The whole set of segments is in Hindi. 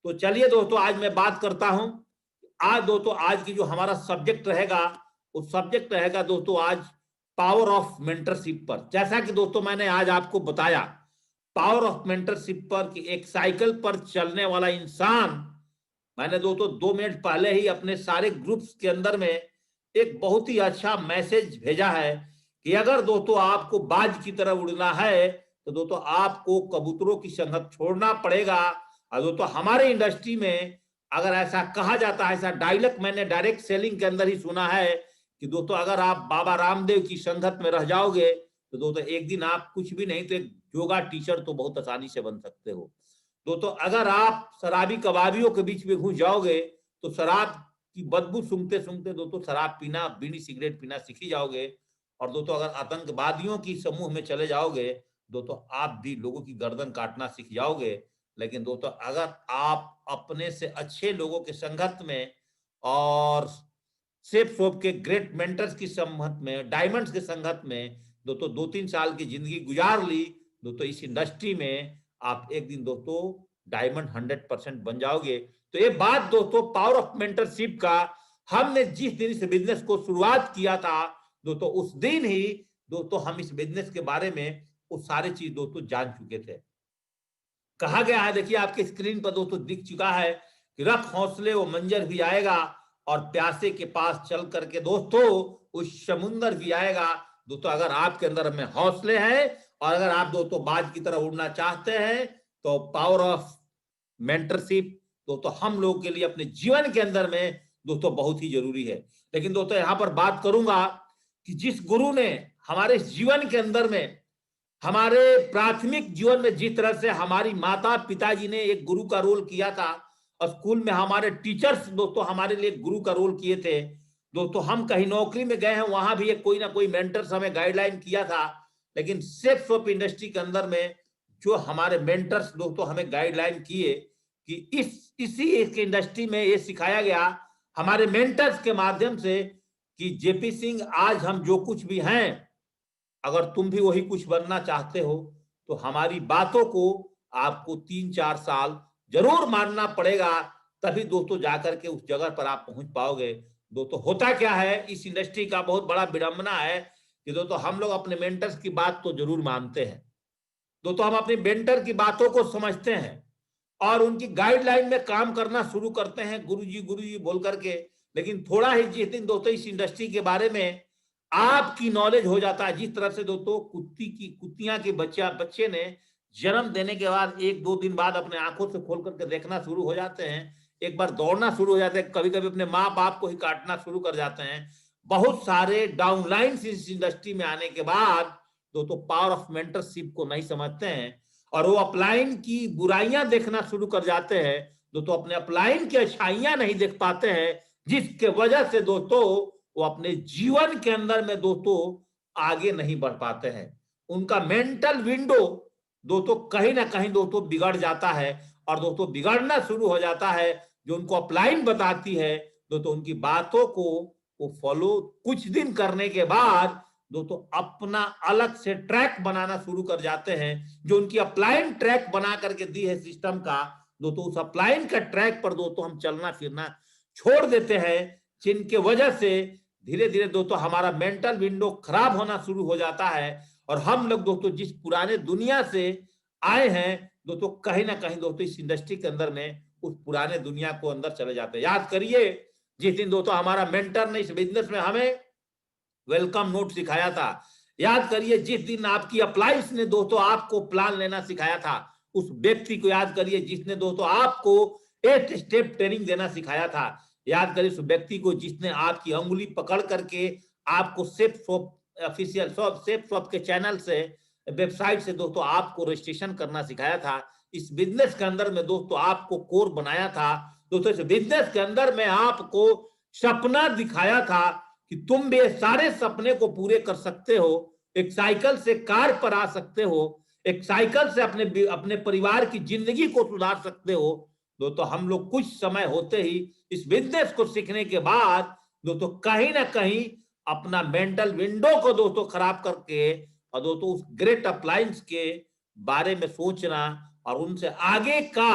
तो चलिए दोस्तों, आज मैं बात करता हूं। आज दोस्तों, आज की जो हमारा सब्जेक्ट रहेगा, उस सब्जेक्ट रहेगा दोस्तों आज पावर ऑफ मेंटरशिप पर। जैसा कि दोस्तों मैंने आज आपको बताया पावर ऑफ मेंटरशिप पर कि एक साइकिल पर चलने वाला इंसान, मैंने दोस्तों 2 मिनट पहले ही अपने सारे ग्रुप्स के अंदर में एक बहुत ही अच्छा मैसेज भेजा है कि अगर दोस्तों आपको बाज की तरह उड़ना है तो दोस्तों आपको कबूतरों की संगत छोड़ना पड़ेगा। और दोस्तों हमारे इंडस्ट्री में अगर ऐसा कहा जाता है, ऐसा डायलॉग मैंने डायरेक्ट सेलिंग के अंदर ही सुना है कि दोस्तों अगर आप बाबा रामदेव की संगत में रह जाओगे तो दोस्तों एक दिन आप कुछ भी नहीं तो एक योगा टीचर तो बहुत आसानी से बन सकते हो। दोस्तों अगर आप शराबी कबाबियों के बीच में घुस जाओगे तो शराब की बदबू सूंघते सूंघते दोस्तों शराब पीना, बीड़ी सिगरेट पीना सीख ही जाओगे। और दोस्तों अगर आतंकवादियों की समूह में चले जाओगे दोस्तों आप भी लोगों की गर्दन काटना सीख जाओगे। लेकिन दोस्तों अगर आप अपने से अच्छे लोगों के संगत में और सेफ सोप के ग्रेट मेंटर्स की संगत में, डायमंड्स के संगत में दोस्तों 2-3 साल की जिंदगी गुजार ली दोस्तों इस इंडस्ट्री में, आप एक दिन दोस्तों डायमंड 100% बन जाओगे। तो ये बात दोस्तों पावर ऑफ मेंटरशिप का, हमने जिस दिन इस बिजनेस को शुरुआत किया था दोस्तों उस दिन ही दोस्तों हम इस बिजनेस के बारे में वो सारी चीज दोस्तों जान चुके थे। कहा गया है, देखिए आपके स्क्रीन पर दोस्तों दिख चुका है कि रख हौसले वो मंजर भी आएगा और प्यासे के पास चल करके दोस्तों उस समुंदर भी आएगा। दोस्तों अगर आपके अंदर में हौसले हैं और अगर आप दोस्तों बाज की तरह उड़ना चाहते हैं तो पावर ऑफ मेंटरशिप दोस्तों हम लोग के लिए अपने जीवन के अंदर में दोस्तों बहुत ही जरूरी है। लेकिन दोस्तों यहां पर बात करूंगा कि जिस गुरु ने हमारे जीवन के अंदर में, हमारे प्राथमिक जीवन में जिस तरह से हमारी माता पिताजी ने एक गुरु का रोल किया था और स्कूल में हमारे टीचर्स दोस्तों हमारे लिए गुरु का रोल किए थे। दोस्तों हम कहीं नौकरी में गए हैं, वहां भी एक कोई ना कोई मेंटर्स हमें गाइडलाइन किया था। लेकिन सेक्स सोप इंडस्ट्री के अंदर में जो हमारे मेंटर्स दोस्तों हमें गाइडलाइन किए कि इसी एक इंडस्ट्री में ये सिखाया गया हमारे मेंटर्स के माध्यम से कि जेपी सिंह आज हम जो कुछ भी हैं, अगर तुम भी वही कुछ बनना चाहते हो तो हमारी बातों को आपको 3-4 साल जरूर मानना पड़ेगा, तभी दोस्तों जाकर के उस जगह पर आप पहुंच पाओगे। दोस्तों होता क्या है, इस इंडस्ट्री का बहुत बड़ा विडंबना है कि दोस्तों हम लोग अपने मेंटर्स की बात तो जरूर मानते हैं, दोस्तों हम अपने मेंटर की बातों को समझते हैं और उनकी गाइडलाइन में काम करना शुरू करते हैं गुरु जी बोल करके। लेकिन थोड़ा ही जिस दिन दोस्तों इस इंडस्ट्री के बारे में आपकी नॉलेज हो जाता है, जिस तरह से दोस्तों कुत्तियां के बच्चे ने जन्म देने के बाद 1-2 दिन बाद अपने आंखों से खोल करके देखना शुरू हो जाते हैं, एक बार दौड़ना शुरू हो जाते हैं, कभी कभी अपने माँ बाप को ही काटना शुरू कर जाते हैं। बहुत सारे डाउनलाइन इस इंडस्ट्री में आने के बाद दोस्तों पावर ऑफ मेंटरशिप को नहीं समझते हैं और वो अपलाइन की बुराइयां देखना शुरू कर जाते हैं दोस्तों, अपने अपलाइन की अच्छाइयां नहीं देख पाते हैं, जिसके वजह से दोस्तों वो अपने जीवन के अंदर में दोस्तों आगे नहीं बढ़ पाते हैं। उनका मेंटल विंडो दोस्तों कहीं ना कहीं दोस्तों बिगड़ जाता है और दोस्तों बिगड़ना शुरू हो जाता है। जो उनको अपलाइन बताती है दोस्तों उनकी बातों को वो फॉलो कुछ दिन करने के बाद दोस्तों अपना अलग से ट्रैक बनाना शुरू कर जाते हैं। जो उनकी अपलाइन ट्रैक बना करके दी है सिस्टम का दोस्तों, उस अपलाइन का ट्रैक पर दोस्तों हम चलना फिरना छोड़ देते हैं, जिनके वजह से धीरे धीरे दोस्तों हमारा मेंटल विंडो खराब होना शुरू हो जाता है और हम लोग दोस्तों जिस पुराने दुनिया से आए हैं दोस्तों कहीं ना कहीं दोस्तों इस इंडस्ट्री के अंदर में उस पुराने दुनिया को अंदर चले जाते हैं। याद करिए जिस दिन दोस्तों हमारा मेंटर ने इस बिजनेस में हमें वेलकम नोट सिखाया था, याद करिए जिस दिन आपकी अप्लाइंस ने दोस्तों आपको प्लान लेना सिखाया था, उस व्यक्ति को याद करिए जिसने दोस्तों आपको 8 स्टेप ट्रेनिंग देना सिखाया था, याद करिए उस व्यक्ति को जिसने आपकी अंगुली पकड़ करके आपको safe shop official safe shop के चैनल से, वेबसाइट से दोस्तों आपको रजिस्ट्रेशन करना सिखाया था। इस बिजनेस के अंदर में दोस्तों आपको कोर बनाया था दोस्तों, इस बिजनेस के अंदर में आपको सपना दिखाया था कि तुम भी सारे सपने को पूरे कर सकते हो, एक साइकिल से कार पर आ सकते हो, एक साइकिल से अपने परिवार की जिंदगी को सुधार सकते हो। दोस्तों हम लोग कुछ समय होते ही इस बिजनेस को सीखने के बाद दोस्तों कहीं ना कहीं अपना मेंटल विंडो को दोस्तों खराब करके और दोस्तों उस ग्रेट अप्लायंस के बारे में सोचना और उनसे आगे का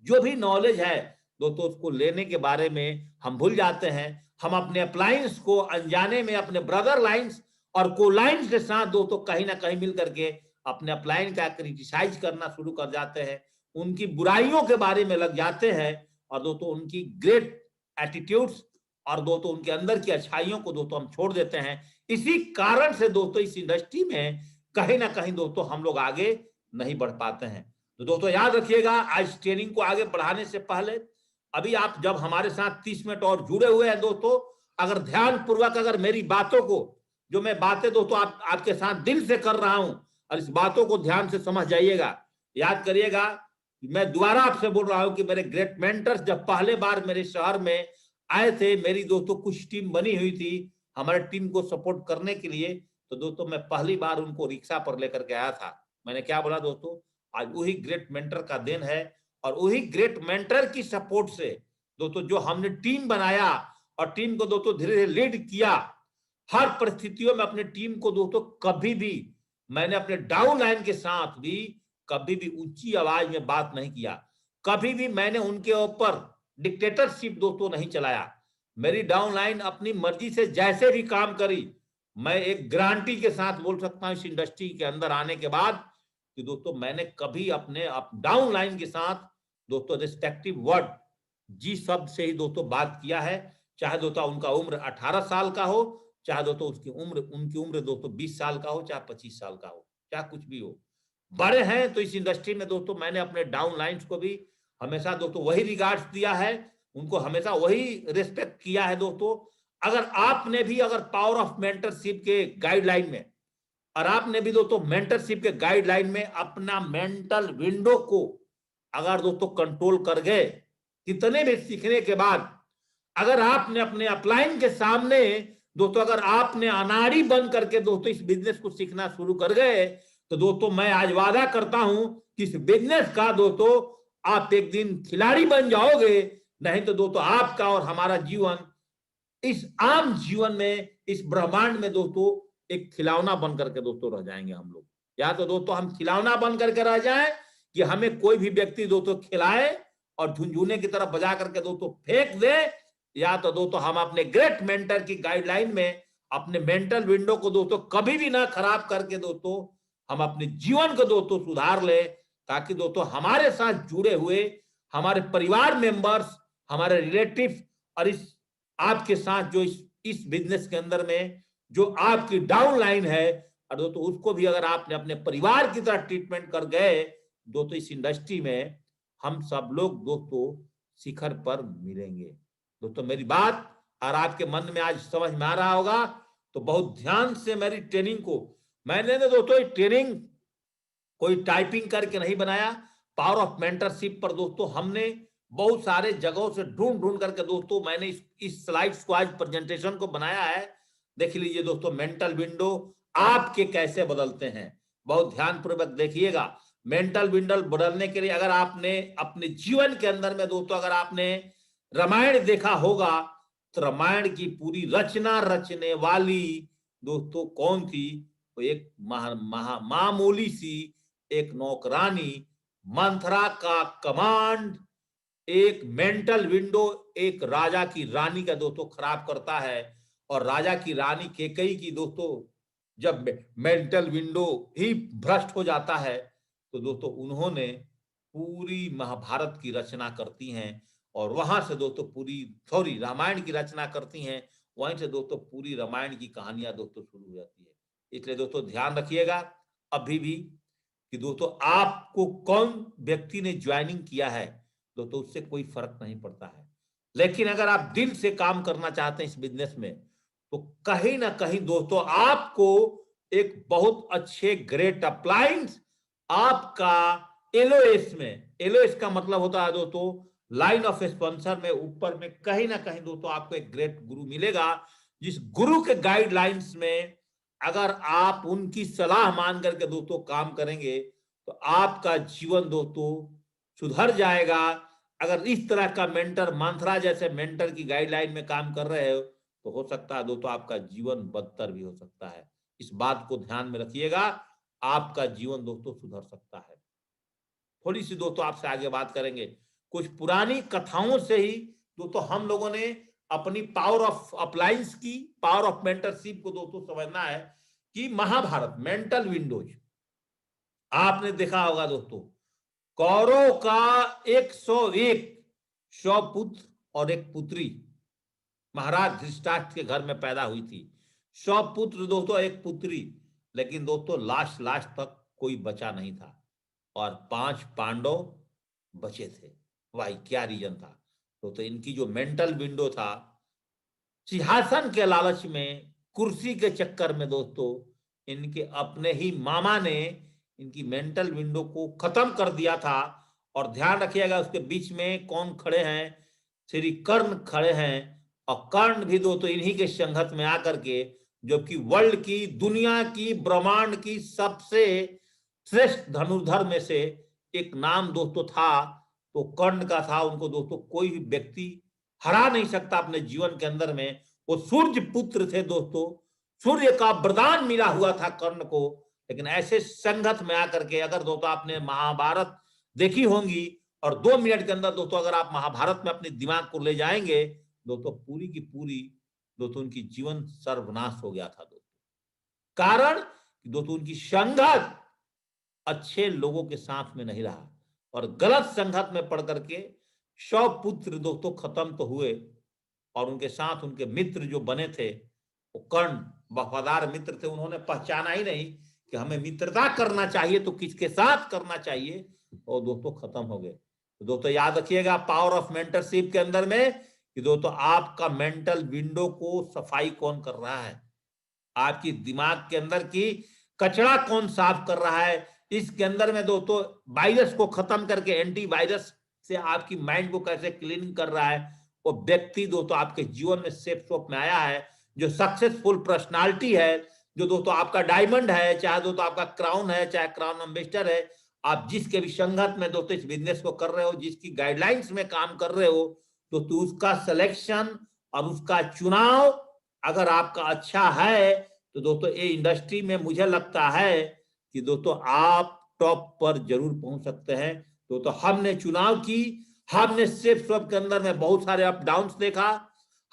जो भी नॉलेज है दोस्तों उसको लेने के बारे में हम भूल जाते हैं। हम अपने अपलायंस को अनजाने में अपने ब्रदर लाइन्स और को लाइन्स के साथ दोस्तों कहीं ना कहीं मिल करके अपने अपलाइन का क्रिटिसाइज करना शुरू कर जाते हैं, उनकी बुराइयों के बारे में लग जाते हैं और दोस्तों उनकी ग्रेट एटीट्यूड्स और दोस्तों उनके अंदर की अच्छाइयों को दोस्तों हम छोड़ देते हैं। इसी कारण से दोस्तों इस इंडस्ट्री में कहीं ना कहीं दोस्तों हम लोग आगे नहीं बढ़ पाते हैं। तो दोस्तों याद रखिएगा, आज ट्रेनिंग को आगे बढ़ाने से पहले अभी आप जब हमारे साथ 30 मिनट और जुड़े हुए हैं दोस्तों, अगर ध्यान पूर्वक अगर मेरी बातों को, जो मैं बातें दोस्तों आपके साथ दिल से कर रहा हूं और इस बातों को ध्यान से समझ जाइएगा, याद करिएगा, मैं दोबारा आपसे बोल रहा हूं कि मेरे ग्रेट मेंटर्स जब पहले बार मेरे शहर में आए थे, मेरी दोस्तों कुछ टीम बनी हुई थी हमारे टीम को सपोर्ट करने के लिए, तो दोस्तों मैं पहली बार उनको रिक्शा पर लेकर के आया था। मैंने क्या बोला दोस्तों, आज वही ग्रेट मेंटर का देन है और वही ग्रेट मेंटर की सपोर्ट से दोस्तों जो हमने टीम बनाया और टीम को दोस्तों धीरे धीरे लीड किया, हर परिस्थितियों में अपने टीम को दोस्तों कभी भी मैंने अपने डाउन लाइन के साथ भी कभी भी ऊंची आवाज में बात नहीं किया, कभी भी मैंने उनके ऊपर डिक्टेटरशिप दोस्तों नहीं चलाया। मेरी डाउन लाइन अपनी मर्जी से जैसे भी काम करी, मैं एक गारंटी के साथ बोल सकता हूं इस इंडस्ट्री के अंदर आने के बाद कि दोस्तों मैंने कभी अपने डाउन लाइन के साथ दोस्तों रिस्पेक्टिव वर्ड जी शब्द से ही दोस्तों बात किया है, चाहे दोस्तों उनका उम्र 18 साल का हो, चाहे दोस्तों उनकी उम्र दोस्तों 20 साल का हो, चाहे 25 साल का हो, चाहे कुछ भी हो, बड़े हैं तो इस इंडस्ट्री में दोस्तों मैंने अपने डाउन लाइन्स को भी हमेशा दोस्तों वही रिगार्ड्स दिया है, उनको हमेशा वही रिस्पेक्ट किया है दोस्तों। अगर आपने भी अगर पावर ऑफ मेंटरशिप के गाइडलाइन में और आपने भी दोस्तों मेंटरशिप के गाइडलाइन में अपना मेंटल विंडो को अगर दोस्तों कंट्रोल कर गए, कितने भी सीखने के बाद अगर आपने अपने अपलाइन के सामने दोस्तों अगर आपने अनाड़ी बन करके दोस्तों इस बिजनेस को सीखना शुरू कर गए, तो दोस्तों मैं आज वादा करता हूं कि इस बिजनेस का दोस्तों आप एक दिन खिलाड़ी बन जाओगे, नहीं तो दोस्तों आपका और हमारा जीवन इस आम जीवन में इस ब्रह्मांड में दोस्तों एक खिलौना बन करके दोस्तों रह जाएंगे हम लोग। या तो दोस्तों हम खिलौना बन करके रह जाएं कि हमें कोई भी व्यक्ति दोस्तों खिलाए और झुनझुने की तरफ बजा करके दोस्तों फेंक दे, या तो दोस्तों हम अपने ग्रेट मेंटर की गाइडलाइन में अपने मेंटल विंडो को दोस्तों कभी भी ना खराब करके दोस्तों हम अपने जीवन को दोस्तों सुधार ले, ताकि दोस्तों हमारे साथ जुड़े हुए हमारे परिवार मेंबर्स, हमारे रिलेटिव और इस आपके साथ जो इस बिजनेस के अंदर में जो आपकी डाउन लाइन है और दोस्तों उसको भी अगर आपने अपने परिवार की तरह ट्रीटमेंट कर गए दोस्तों, इस इंडस्ट्री में हम सब लोग दोस्तों शिखर पर मिलेंगे। दोस्तों मेरी बात और आपके मन में आज समझ में आ रहा होगा, तो बहुत ध्यान से मेरी ट्रेनिंग को मैंने दोस्तों ट्रेनिंग कोई टाइपिंग करके नहीं बनाया। पावर ऑफ मेंटरशिप पर दोस्तों हमने बहुत सारे जगहों से ढूंढ ढूंढ करके दोस्तों मैंने इस स्लाइड्स को आज प्रेजेंटेशन को बनाया है। देख लीजिए दोस्तों, मेंटल विंडो आपके कैसे बदलते हैं, बहुत ध्यान पूर्वक देखिएगा। मेंटल विंडो बदलने के लिए अगर आपने अपने जीवन के अंदर में दोस्तों अगर आपने रामायण देखा होगा, तो रामायण की पूरी रचना रचने वाली दोस्तों कौन थी? तो एक मामूली सी एक नौकरानी, मंथरा का कमांड एक मेंटल विंडो एक राजा की रानी का दोस्तों खराब करता है। और राजा की रानी कैकेयी की दोस्तों जब मेंटल विंडो ही भ्रष्ट हो जाता है, तो दोस्तों उन्होंने पूरी महाभारत की रचना करती हैं और वहां से दोस्तों पूरी रामायण की रचना करती हैं, वहीं से दोस्तों पूरी रामायण की कहानियां दोस्तों शुरू हो जाती है। इसलिए दोस्तों ध्यान रखिएगा अभी भी कि दोस्तों आपको कौन व्यक्ति ने ज्वाइनिंग किया है दोस्तों उससे कोई फर्क नहीं पड़ता है, लेकिन अगर आप दिल से काम करना चाहते हैं इस बिजनेस में, तो कहीं ना कहीं दोस्तों आपको एक बहुत अच्छे ग्रेट अप्लायंस आपका एलओएस में, एलओएस का मतलब होता है दोस्तों लाइन ऑफ स्पॉन्सर में ऊपर में कहीं ना कहीं दोस्तों आपको एक ग्रेट गुरु मिलेगा, जिस गुरु के गाइडलाइंस में अगर आप उनकी सलाह मान करके दोस्तों काम करेंगे, तो आपका जीवन दोस्तों सुधर जाएगा। अगर इस तरह का मेंटर, मंथरा जैसे मेंटर की गाइडलाइन में काम कर रहे हो, तो हो सकता है दोस्तों आपका जीवन बदतर भी हो सकता है। इस बात को ध्यान में रखिएगा, आपका जीवन दोस्तों सुधर सकता है। थोड़ी सी दोस्तों आपसे आगे बात करेंगे, कुछ पुरानी कथाओं से ही दोस्तों हम लोगों ने अपनी पावर ऑफ अप्लायंस की, पावर ऑफ मेंटरशिप को दोस्तों समझना है कि महाभारत मेंटल विंडोज आपने देखा होगा दोस्तों, कौरव का 101 सौपुत्र और एक पुत्री महाराज धृतराष्ट्र के घर में पैदा हुई थी। 100 पुत्र दोस्तों, एक पुत्री, लेकिन दोस्तों लास्ट लास्ट तक कोई बचा नहीं था और 5 पांडव बचे थे। भाई क्या रीजन था? तो इनकी जो मेंटल विंडो था, सिंहासन के लालच में, कुर्सी के चक्कर में दोस्तों, इनके अपने ही मामा ने इनकी मेंटल विंडो को खत्म कर दिया था। और ध्यान रखिएगा उसके बीच में कौन खड़े हैं? श्री कर्ण खड़े हैं। और कर्ण भी दोस्तों इन्हीं के संगत में आकर के, जो कि वर्ल्ड की, दुनिया की, ब्रह्मांड की सबसे श्रेष्ठ धनुर्धर में से एक नाम दोस्तों था, तो कर्ण का था। उनको दोस्तों कोई भी व्यक्ति हरा नहीं सकता अपने जीवन के अंदर में। वो सूर्य पुत्र थे दोस्तों, सूर्य का वरदान मिला हुआ था कर्ण को। लेकिन ऐसे संगत में आकर के, अगर दोस्तों आपने महाभारत देखी होंगी और 2 मिनट के अंदर दोस्तों अगर आप महाभारत में अपने दिमाग को ले जाएंगे दोस्तों, पूरी की पूरी दोस्तों उनकी जीवन सर्वनाश हो गया था दोस्तों। कारण दोस्तों उनकी संगत अच्छे लोगों के साथ में नहीं रहा और गलत संगत में पड़ करके 100 पुत्र दोस्तों खत्म तो हुए। और उनके साथ उनके मित्र जो बने थे, वो कर्ण वफादार मित्र थे। उन्होंने पहचाना ही नहीं कि हमें मित्रता करना चाहिए तो किसके साथ करना चाहिए, और दोस्तों खत्म हो गए। तो दोस्तों याद रखिएगा पावर ऑफ मेंटरशिप के अंदर में कि दोस्तों आपका मेंटल विंडो को सफाई कौन कर रहा है, आपकी दिमाग के अंदर की कचरा कौन साफ कर रहा है, इसके अंदर में दोस्तों वायरस को खत्म करके एंटीवायरस से आपकी माइंड को कैसे क्लीनिंग कर रहा है, वो व्यक्ति दोस्तों आपके जीवन में सेफ शॉप में आया है। जो सक्सेसफुल पर्सनालिटी है, जो दोस्तों आपका डायमंड है, चाहे दोस्तों आपका क्राउन है, चाहे क्राउन एम्बेसडर है, आप जिसके भी संगत में दोस्तों इस बिजनेस को कर रहे हो, जिसकी गाइडलाइंस में काम कर रहे हो, तो उसका सिलेक्शन और उसका चुनाव अगर आपका अच्छा है तो दोस्तों ये इंडस्ट्री में मुझे लगता है कि दोस्तों आप टॉप पर जरूर पहुंच सकते हैं। तो हमने चुनाव की, हमने सेफ शॉप के अंदर में बहुत सारे अप डाउन्स देखा,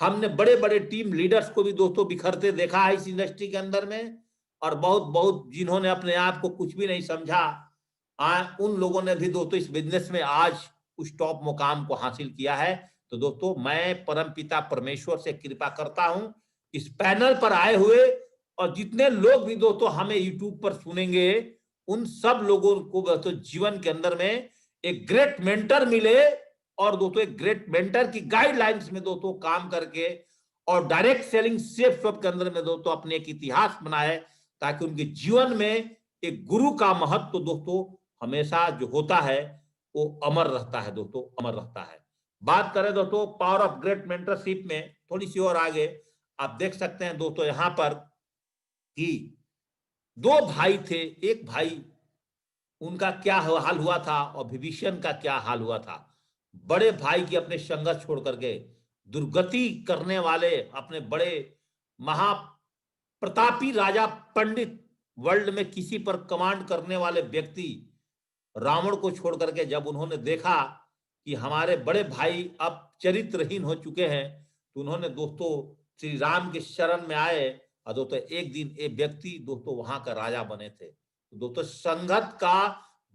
हमने बड़े बड़े टीम लीडर्स को भी दोस्तों बिखरते देखा है इस इंडस्ट्री के अंदर में। और बहुत बहुत जिन्होंने अपने आप को कुछ भी नहीं समझा, उन लोगों ने भी दोस्तों इस बिजनेस में आज उस टॉप मुकाम को हासिल किया है। तो दोस्तों मैं परमपिता परमेश्वर से कृपा करता हूं इस पैनल पर आए हुए और जितने लोग भी दोस्तों हमें यूट्यूब पर सुनेंगे, उन सब लोगों को दोस्तों जीवन के अंदर में एक ग्रेट मेंटर मिले और दोस्तों एक ग्रेट मेंटर की गाइडलाइंस में दोस्तों काम करके और डायरेक्ट सेलिंग सेफ शॉप के अंदर में दोस्तों अपने एक इतिहास बनाए, ताकि उनके जीवन में एक गुरु का महत्व दोस्तों हमेशा जो होता है वो अमर रहता है दोस्तों, अमर रहता है। बात करें दोस्तों पावर ऑफ ग्रेट मेंटरशिप में थोड़ी सी और आगे, आप देख सकते हैं दोस्तों यहां पर कि 2 भाई थे। एक भाई उनका क्या हाल हुआ था और विभीषण का क्या हाल हुआ था। बड़े भाई की अपने संगत छोड़ करके दुर्गति करने वाले अपने बड़े महाप्रतापी राजा पंडित, वर्ल्ड में किसी पर कमांड करने वाले व्यक्ति रावण को छोड़ करके जब उन्होंने देखा कि हमारे बड़े भाई अब चरित्रहीन हो चुके हैं, तो उन्होंने दोस्तों श्री राम के शरण में आए और दोस्तों एक दिन एक व्यक्ति दोस्तों वहां का राजा बने थे। तो दोस्तों संगत का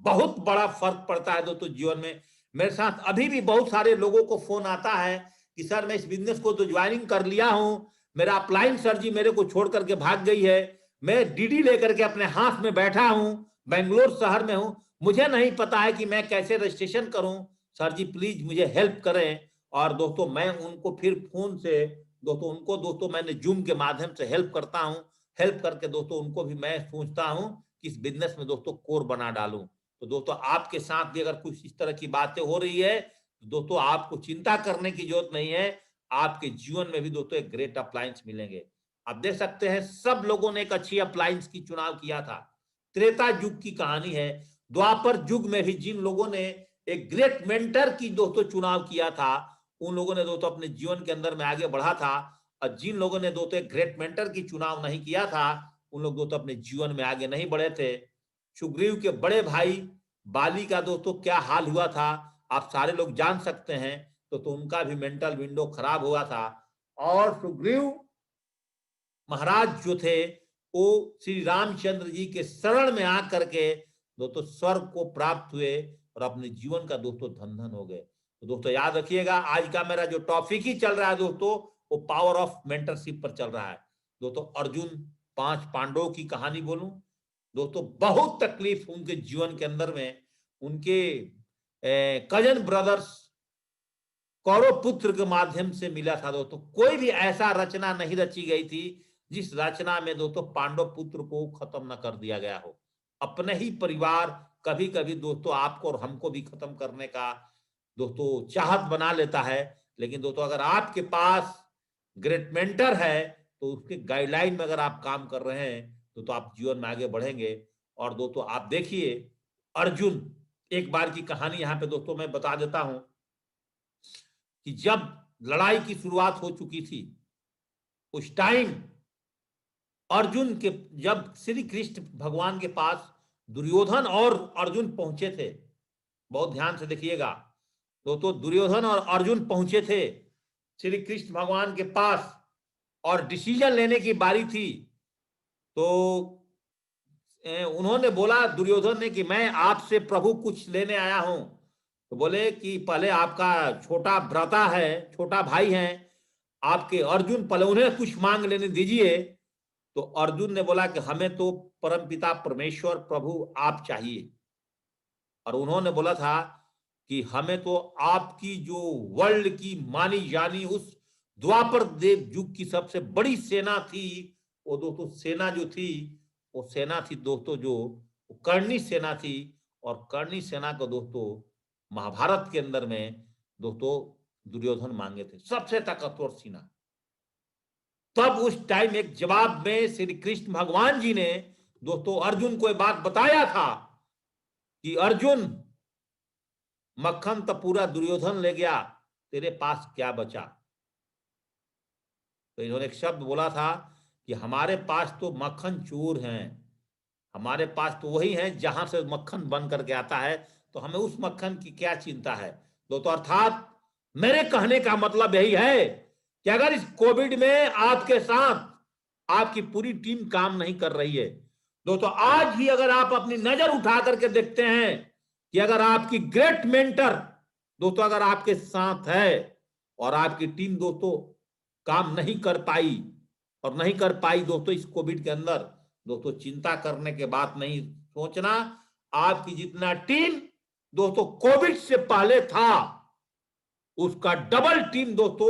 बहुत बड़ा फर्क पड़ता है दोस्तों जीवन में। मेरे साथ अभी भी बहुत सारे लोगों को फोन आता है कि सर मैं इस बिजनेस को तो ज्वाइनिंग कर लिया हूं, मेरा अपलाइन सर जी मेरे को छोड़ करके भाग गई है, मैं डीडी लेकर के अपने हाथ में बैठा हूं, बेंगलोर शहर में हूं, मुझे नहीं पता है कि मैं कैसे रजिस्ट्रेशन करूं, सर जी प्लीज मुझे हेल्प करें। और दोस्तों मैं उनको फिर फोन से दोस्तों उनको दोस्तों मैंने जूम के माध्यम से हेल्प करता हूं। हेल्प करके दोस्तों उनको भी मैं सोचता हूं कि इस बिजनेस में दोस्तों कोर बना डालूं। तो दोस्तों आपके साथ भी अगर कुछ इस तरह की बातें हो रही है तो दोस्तों आपको चिंता करने की जरूरत नहीं है, आपके जीवन में भी दोस्तों एक ग्रेट अप्लायंस मिलेंगे। आप देख सकते हैं सब लोगों ने एक अच्छी अप्लायंस की चुनाव किया था। त्रेता युग की कहानी है, द्वापर युग में भी जिन लोगों ने एक ग्रेट मेंटर की दोस्तों चुनाव किया था, उन लोगों ने दोस्तों अपने जीवन के अंदर में आगे बढ़ा था। और जिन लोगों ने दोस्तों एक ग्रेट मेंटर की चुनाव नहीं किया था, उन लोग दोस्तों अपने जीवन में आगे नहीं बढ़े थे। सुग्रीव के बड़े भाई बाली का दोस्तों क्या हाल हुआ था, आप सारे लोग जान सकते हैं, तो उनका भी मेंटल विंडो खराब हुआ था। और सुग्रीव महाराज जो थे वो श्री रामचंद्र जी के शरण में आकर के दोस्तों स्वर्ग को प्राप्त हुए और अपने जीवन का दोस्तों धन धन हो गए। तो दोस्तों याद रखिएगा, आज का मेरा जो टॉपिक ही चल रहा है दोस्तों, वो पावर ऑफ मेंटरशिप पर चल रहा है। दोस्तों अर्जुन 5 पांडवों की कहानी बोलूं दोस्तों, बहुत तकलीफ उनके जीवन के अंदर में, उनके कजन ब्रदर्स कौरव पुत्र के माध्यम से मिला था दोस्तों। कोई भी ऐसा रचना नहीं रची गई थी जिस रचना में दोस्तों पांडव पुत्र को खत्म न कर दिया गया हो। अपने ही परिवार कभी कभी दोस्तों आपको और हमको भी खत्म करने का दोस्तों चाहत बना लेता है, लेकिन दोस्तों अगर आपके पास ग्रेट मेंटर है तो उसके गाइडलाइन में अगर आप काम कर रहे हैं तो आप जीवन में आगे बढ़ेंगे। और दोस्तों आप देखिए अर्जुन, एक बार की कहानी यहाँ पे दोस्तों मैं बता देता हूं कि जब लड़ाई की शुरुआत हो चुकी थी उस टाइम अर्जुन के, जब श्री कृष्ण भगवान के पास दुर्योधन और अर्जुन पहुंचे थे, बहुत ध्यान से देखिएगा दोस्तों, दुर्योधन और अर्जुन पहुंचे थे श्री कृष्ण भगवान के पास और डिसीजन लेने की बारी थी। तो उन्होंने बोला दुर्योधन ने कि मैं आपसे प्रभु कुछ लेने आया हूं। तो बोले कि पहले आपका छोटा भ्राता है, छोटा भाई है आपके अर्जुन, पहले उन्हें कुछ मांग लेने दीजिए। तो अर्जुन ने बोला कि हमें तो परमपिता परमेश्वर प्रभु आप चाहिए। और उन्होंने बोला था कि हमें तो आपकी जो वर्ल्ड की मानी जानी उस द्वापर देव युग की सबसे बड़ी सेना थी, वो दोस्तों सेना जो थी वो सेना थी दोस्तों जो कर्णी सेना थी। और कर्णी सेना को दोस्तों महाभारत के अंदर में दोस्तों दुर्योधन मांगे थे, सबसे ताकतवर सेना। तब उस टाइम एक जवाब में श्री कृष्ण भगवान जी ने दोस्तों अर्जुन को एक बात बताया था कि अर्जुन, मक्खन तो पूरा दुर्योधन ले गया, तेरे पास क्या बचा। तो इन्होंने एक शब्द बोला था कि हमारे पास तो मक्खन चूर हैं, हमारे पास तो वही है जहां से मक्खन बन करके आता है, तो हमें उस मक्खन की क्या चिंता है। दोस्तों अर्थात मेरे कहने का मतलब यही है कि अगर इस कोविड में आपके साथ आपकी पूरी टीम काम नहीं कर रही है दोस्तों, आज भी अगर आप अपनी नजर उठा करके देखते हैं कि अगर आपकी ग्रेट मेंटर दोस्तों अगर आपके साथ है और आपकी टीम दोस्तों काम नहीं कर पाई और नहीं कर पाई दोस्तों इस कोविड के अंदर, दोस्तों चिंता करने के बात नहीं सोचना। आपकी जितना टीम दोस्तों कोविड से पहले था उसका डबल टीम दोस्तों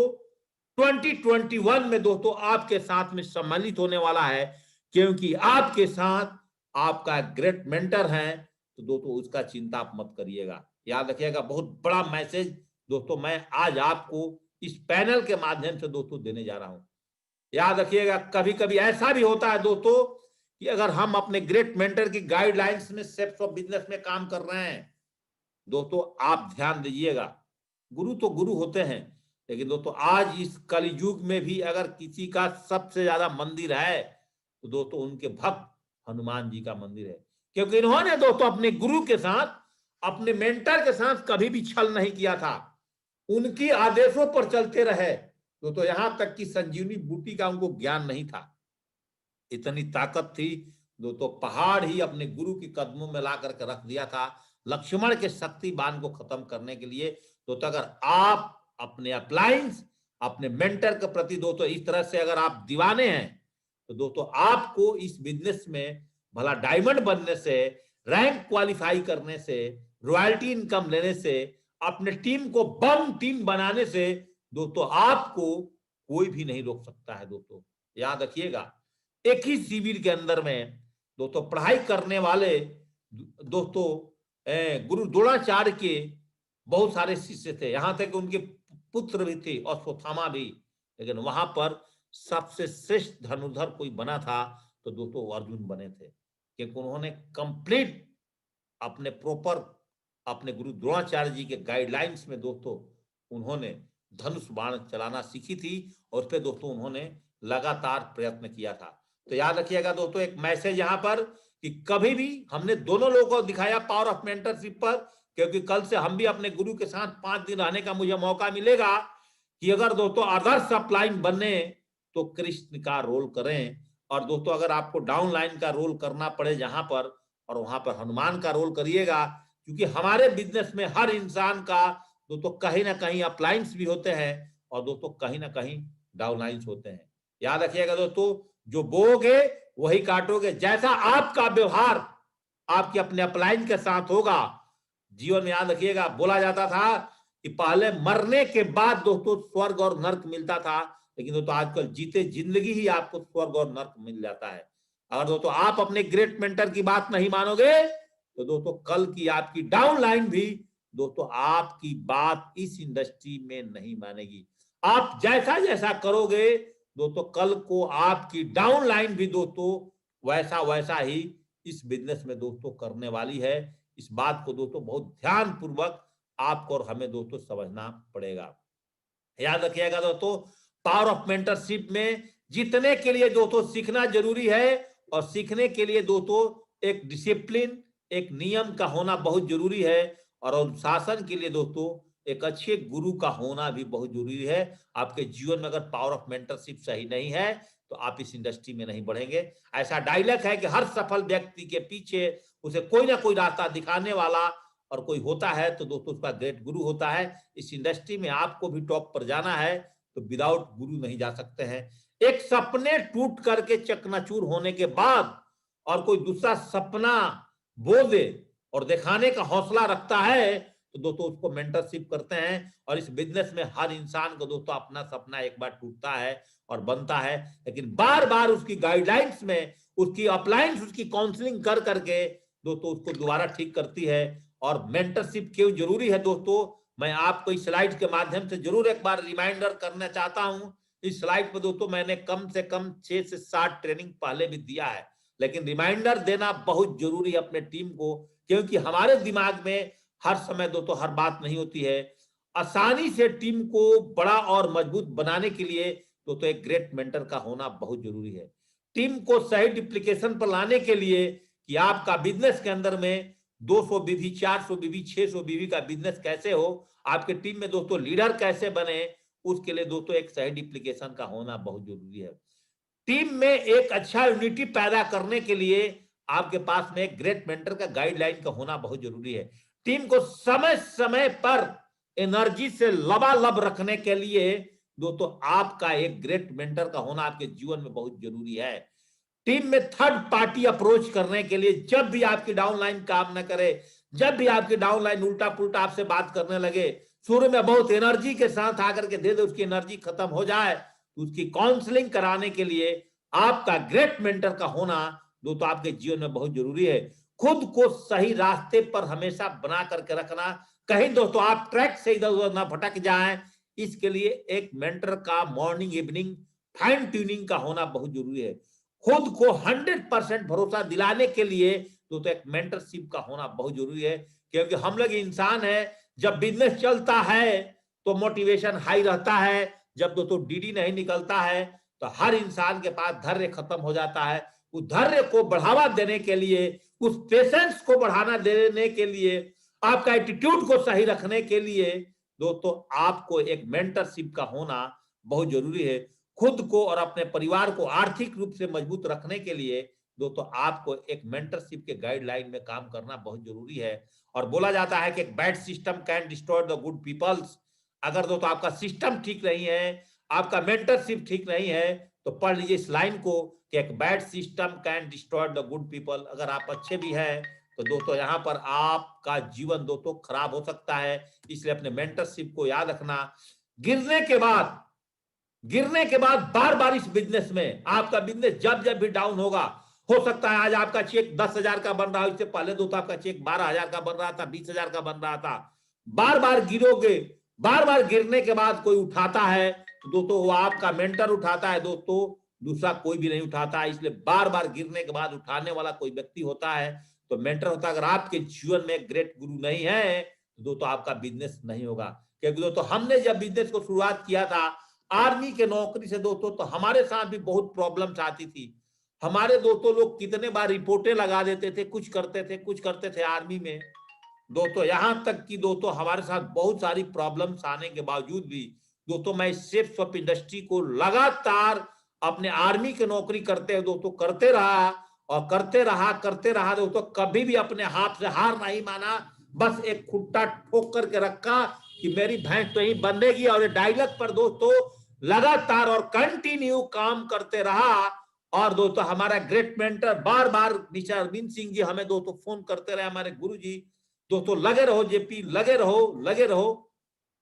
2021 में दोस्तों आपके साथ में सम्मिलित होने वाला है, क्योंकि आपके साथ आपका ग्रेट मेंटर है। तो दोस्तों उसका चिंता आप मत करिएगा। याद रखिएगा, बहुत बड़ा मैसेज दोस्तों मैं आज आपको इस पैनल के माध्यम से दोस्तों देने जा रहा हूं। याद रखिएगा, कभी कभी ऐसा भी होता है दोस्तों कि अगर हम अपने ग्रेट मेंटर की गाइडलाइंस में स्टेप्स ऑफ बिजनेस में काम कर रहे हैं दोस्तों, आप ध्यान दीजिएगा, गुरु तो गुरु होते हैं, लेकिन दोस्तों आज इस कलयुग में भी अगर किसी का सबसे ज्यादा मंदिर है तो दोस्तों उनके भक्त हनुमान जी का मंदिर है, क्योंकि इन्होंने दोस्तों अपने गुरु के साथ, अपने मेंटर के साथ कभी भी छल नहीं किया था, उनकी आदेशों पर चलते रहे दोस्तों। यहां तक कि संजीवनी बूटी का उनको ज्ञान नहीं था, इतनी ताकत थी दोस्तों, पहाड़ ही अपने गुरु के कदमों में ला करके रख दिया था लक्ष्मण के शक्ति बाण को खत्म करने के लिए। तो अगर आप अपने अप्लायंस, अपने मेंटर के प्रति दोस्तों इस तरह से अगर आप दीवाने हैं तो दोस्तों आपको इस बिजनेस में भला डायमंड बनने से, रैंक क्वालिफाई करने से, रॉयल्टी इनकम लेने से, अपने टीम को बम टीम बनाने से दोस्तों आपको कोई भी नहीं रोक सकता है। दोस्तों याद रखिएगा, एक ही शिविर के अंदर में दोस्तों पढ़ाई करने वाले दोस्तों गुरु द्रोणाचार्य के बहुत सारे शिष्य थे, यहां तक उनके पुत्र भी थे अश्वत्थामा भी, लेकिन वहां पर सबसे श्रेष्ठ धनुर्धर कोई बना था तो दोस्तों अर्जुन बने थे, क्योंकि उन्होंने कंप्लीट अपने प्रॉपर अपने गुरु द्रोणाचार्य जी के गाइडलाइंस में दोस्तों उन्होंने धनुष बाण चलाना सीखी थी और उस पर दोस्तों उन्होंने लगातार प्रयत्न किया था। तो याद रखिएगा दोस्तों, एक मैसेज यहां पर कि कभी भी हमने दोनों लोगों को दिखाया पावर ऑफ मेंटरशिप पर क्योंकि कल से हम भी अपने गुरु के साथ 5 दिन रहने का मुझे मौका मिलेगा कि अगर दोस्तों आदर्श अपलाइन बने तो कृष्ण का रोल करें, और दोस्तों अगर आपको डाउन लाइन का रोल करना पड़े जहां पर, और वहां पर हनुमान का रोल करिएगा, क्योंकि हमारे बिजनेस में हर इंसान का दोस्तों कहीं ना कहीं अपलाइंस भी होते हैं और दोस्तों कहीं ना कहीं डाउन लाइन्स होते हैं। याद रखिएगा दोस्तों, जो बोओगे वही काटोगे। जैसा आपका व्यवहार आपके अपने अपलाइन के साथ होगा जीवन में, याद रखिएगा बोला जाता था कि पहले मरने के बाद दोस्तों स्वर्ग और नर्क मिलता था, लेकिन दोस्तों आजकल जीते जिंदगी ही आपको स्वर्ग और नर्क मिल जाता है। अगर दोस्तों आप अपने ग्रेट मेंटर की बात नहीं मानोगे तो दोस्तों कल की आपकी डाउन लाइन भी दोस्तों आपकी बात इस इंडस्ट्री में नहीं मानेगी। आप जैसा जैसा करोगे दोस्तों कल को आपकी डाउन लाइन भी दोस्तों वैसा वैसा ही इस बिजनेस में दोस्तों करने वाली है। इस बात को दोस्तों बहुत ध्यान पूर्वक आपको और हमें दोस्तों समझना पड़ेगा। याद रखिएगा दोस्तों, पावर ऑफ मेंटरशिप में जीतने के लिए दोस्तों सीखना जरूरी है, और सीखने के लिए दोस्तों एक डिसिप्लिन, एक नियम का होना बहुत जरूरी है, और अनुशासन के लिए दोस्तों एक अच्छे गुरु का होना भी बहुत जरूरी है। आपके जीवन में अगर पावर ऑफ मेंटरशिप सही नहीं है तो आप इस इंडस्ट्री में नहीं बढ़ेंगे। ऐसा डायलॉग है कि हर सफल व्यक्ति के पीछे उसे कोई ना कोई रास्ता दिखाने वाला और कोई होता है, तो दोस्तों उसका ग्रेट गुरु होता है। इस इंडस्ट्री में आपको भी टॉप पर जाना है तो विदाउट गुरु नहीं जा सकते हैं। एक सपने टूट करके चकनाचूर होने के बाद और कोई दूसरा सपना बोल दे और दिखाने का हौसला रखता है तो दोस्तों उसको मेंटरशिप करते हैं। और इस बिजनेस में हर इंसान को दोस्तों अपना सपना एक बार टूटता है और बनता है, लेकिन बार बार उसकी गाइडलाइंस में उसकी अपलाइंस, उसकी काउंसलिंग कर करके दोस्तों उसको दोबारा ठीक करती है। और मेंटरशिप क्यों जरूरी है दोस्तों, मैं आपको इस स्लाइड के माध्यम से जरूर एक बार रिमाइंडर करना चाहता हूं। इस स्लाइड पर दोस्तों मैंने कम से कम 6 से 7 ट्रेनिंग पहले भी दिया है, लेकिन रिमाइंडर देना बहुत जरूरी है अपने टीम को, क्योंकि हमारे दिमाग में हर समय दोस्तों हर बात नहीं होती है। आसानी से टीम को बड़ा और मजबूत बनाने के लिए दोस्तों एक ग्रेट मेंटर का होना बहुत जरूरी है। टीम को सही डिप्लीकेशन पर लाने के लिए कि आपका बिजनेस के अंदर में 200 बीवी, 400 बीवी, 600 बीवी का बिजनेस कैसे हो, आपके टीम में दोस्तों लीडर कैसे बने, उसके लिए दोस्तों एक सही डिप्लीकेशन का होना बहुत जरूरी है। टीम में एक अच्छा यूनिटी पैदा करने के लिए आपके पास में एक ग्रेट मेंटर का गाइडलाइन का होना बहुत जरूरी है। टीम को समय समय पर एनर्जी से लबालब रखने के लिए दोस्तों आपका एक ग्रेट मेंटर का होना आपके जीवन में बहुत जरूरी है। टीम में थर्ड पार्टी अप्रोच करने के लिए, जब भी आपकी डाउनलाइन काम न करे, जब भी आपकी डाउनलाइन उल्टा पुल्टा आपसे बात करने लगे, शुरू में बहुत एनर्जी के साथ आकर के दे दे, उसकी एनर्जी खत्म हो जाए, तो उसकी काउंसलिंग कराने के लिए आपका ग्रेट मेंटर का होना दोस्तों आपके जीवन में बहुत जरूरी है। खुद को सही रास्ते पर हमेशा बना करके रखना, कहीं दोस्तों आप ट्रैक से इधर उधर ना भटक जाएं, इसके लिए एक मेंटर का मॉर्निंग इवनिंग फाइन ट्यूनिंग का होना बहुत जरूरी है। खुद को 100% भरोसा दिलाने के लिए दोस्तों एक मेंटरशिप का होना बहुत जरूरी है, क्योंकि हम लोग इंसान है, जब बिजनेस चलता है तो मोटिवेशन हाई रहता है, जब दोस्तों डीडी नहीं निकलता है तो हर इंसान के पास धैर्य खत्म हो जाता है। उस धैर्य को बढ़ावा देने के लिए, उस पेशेंस को बढ़ाना देने के लिए, आपका एटीट्यूड को सही रखने के लिए दोस्तों आपको एक मेंटरशिप का होना बहुत जरूरी है। खुद को और अपने परिवार को आर्थिक रूप से मजबूत रखने के लिए दोस्तों आपको एक मेंटरशिप के गाइडलाइन में काम करना बहुत जरूरी है। और बोला जाता है कि एक bad system can destroy the good peoples. अगर दोस्तों आपका सिस्टम ठीक नहीं है, आपका मेंटरशिप ठीक नहीं है, तो पढ़ लीजिए इस लाइन को कि एक bad system can destroy the good people. अगर आप अच्छे भी हैं तो दोस्तों यहाँ पर आपका जीवन दोस्तों खराब हो सकता है। इसलिए अपने मेंटरशिप को याद रखना। गिरने के बाद बार बार इस बिजनेस में आपका बिजनेस जब जब भी डाउन होगा, हो सकता है आज आपका चेक 10,000 का बन रहा है, इससे पहले दोस्तों आपका चेक 12,000 का बन रहा था, 20,000 का बन रहा था। बार बार गिरोगे, बार बार गिरने के बाद कोई उठाता है तो दोस्तों वो आपका मेंटर उठाता है दोस्तों, दूसरा कोई भी नहीं उठाता है। इसलिए बार बार गिरने के बाद उठाने वाला कोई व्यक्ति होता है तो मेंटर होता है। अगर आपके जीवन में ग्रेट गुरु नहीं है तो दोस्तों आपका बिजनेस नहीं होगा। क्योंकि दोस्तों हमने जब बिजनेस को शुरुआत किया था आर्मी के नौकरी से दोस्तों, तो हमारे साथ भी बहुत प्रॉब्लम्स आती थी। हमारे दोस्तों लोग कितने बार रिपोर्टें लगा देते थे, कुछ करते थे आर्मी में, दोस्तों यहां तक कि दोस्तों हमारे साथ बहुत सारी प्रॉब्लम्स आने के बावजूद भी दोस्तों मैं शेप्स ऑफ इंडस्ट्री को लगातार अपने आर्मी की नौकरी करते हुए दोस्तों करते रहा और करते रहा दोस्तों, कभी भी अपने हाथ से हार नहीं माना, बस एक खुट्टा ठोक करके रखा कि मेरी भैंस तो ही बंधेगी, और ये डायलॉग पर दोस्तों लगातार और कंटिन्यू काम करते रहा। और दोस्तों हमारा ग्रेट मेंटर बार बार मिस्टर अरविंद सिंह जी हमें दोस्तों फोन करते रहे, हमारे गुरु जी, दोस्तों लगे रहो जेपी, लगे रहो लगे रहो।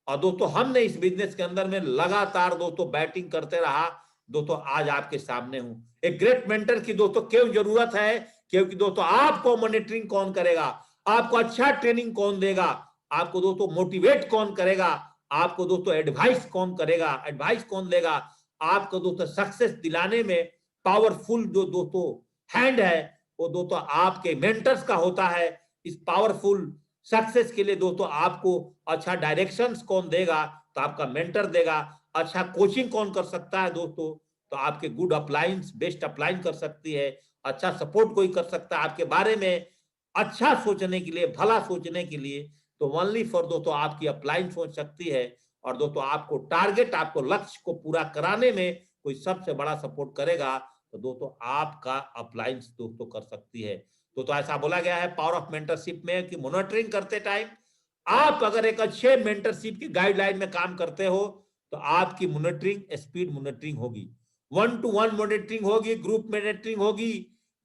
और दोस्तों हमने इस बिजनेस के अंदर में लगातार दोस्तों बैटिंग करते रहा। दोस्तों आज आपके सामने हूं। एक ग्रेट मेंटर की दोस्तों क्यों जरूरत है? क्योंकि दोस्तों आपको मॉनिटरिंग कौन करेगा, आपको अच्छा ट्रेनिंग कौन देगा, आपको दोस्तों मोटिवेट कौन करेगा, आपको दोस्तों एडवाइस कौन करेगा, एडवाइस कौन देगा, आपको दोस्तों सक्सेस दिलाने में पावरफुल जो दोस्तों हैंड है वो दोस्तों आपके मेंटर्स का होता है। इस पावरफुल सक्सेस के लिए दोस्तों आपको अच्छा डायरेक्शंस कौन देगा, तो आपका मेंटर देगा। अच्छा कोचिंग कौन कर सकता है दोस्तों, तो आपके गुड अपलाइंस, बेस्ट अपलाइन कर सकती है। अच्छा सपोर्ट कोई कर सकता है आपके बारे में अच्छा सोचने के लिए, भला सोचने के लिए, तो ओनली फॉर दोस्तों आपकी अपलाइन सोच सकती है। और दोस्तों आपको टारगेट, आपको लक्ष्य को पूरा कराने में कोई सबसे बड़ा सपोर्ट करेगा तो दोस्तों आपका अपलाइंस दोस्तों कर सकती है। तो ऐसा बोला गया है पावर ऑफ मेंटरशिप में कि मॉनिटरिंग करते टाइम आप अगर एक अच्छे मेंटरशिप की गाइडलाइन में काम करते हो तो आपकी मॉनिटरिंग स्पीड मॉनिटरिंग होगी, 1-to-1 मॉनिटरिंग होगी, ग्रुप मॉनिटरिंग होगी,